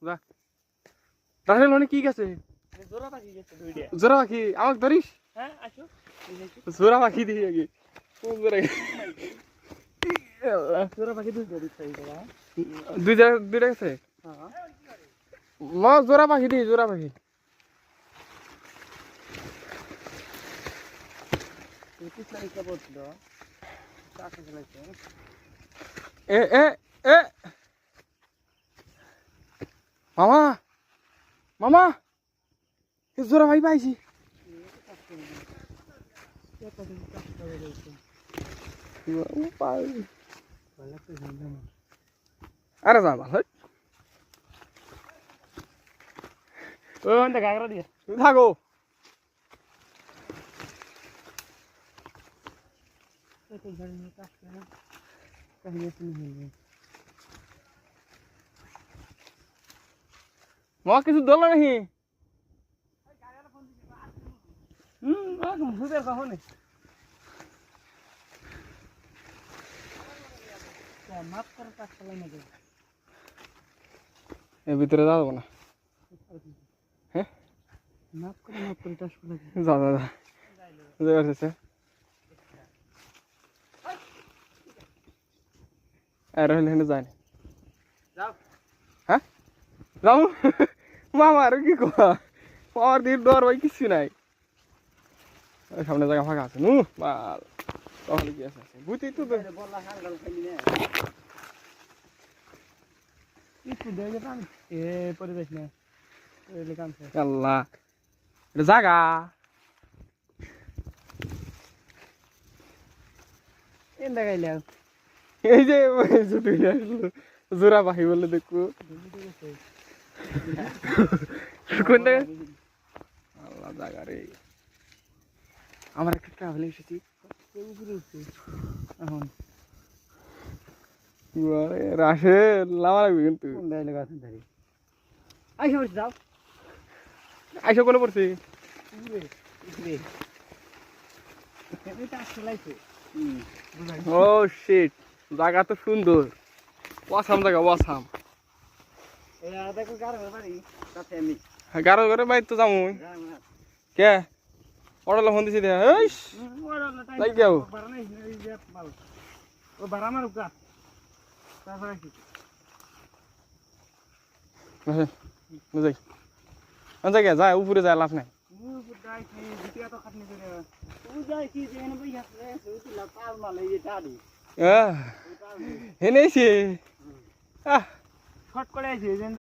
যা রাসেল মানে কি গেছে জোড়া পাখি আমাকে ধরিস জোড়া পাখি দিয়ে আগে দুইটা গেছে জোড়া পাখি দিই জোড়া পাখি এ এ এ মামা মামা জোড়া ভাই পাইছি আরে যা ভালো ঘাগরা দিয়ে থাকো মা কিছু দল নাকি ভূতের কখন মাপ করে কাজ চালাই না এর ভিতরে যাবো না হ্যাঁ মাপ করে চাষ করে যা যা যা বুঝতে পারতেছে আর হলে যায় না যাও হ্যাঁ যাবো মামা আর কি করা আমার দিন ডর ভাই কিছু নাই সামনে জায়গা ফাঁকা আছে নু মাল তাহলে কি আছে বুঝতেই তো বললা হাঙ্গাল খাইলি না একটু দেখে টান এ পরিবেশ না এলে কামছে আল্লাহ এটা জায়গা এন দেখাইলে এই যে ছুটি আসলো জোড়া পাখি বলে দেখবো কোন জায়গা আল্লাহ জায়গা রে আমার একটা ট্রাভেল এসেছি এখন রাশে নামা লাগবে কিন্তু দেখাইলে গাছ ধরি আইসা বসে যাও আইসা কোনে পড়ছি ও শিট জায়গা তো সুন্দর ওয়াসাম জায়গা ওয়াসাম গারো ঘরে বাইর তো যাবো কে অর্ডার ফোন দিছি দেখা তাই কেউ যাই যায় উপরে যায় লাভ নাই হেনেছি শর্ট করে আছে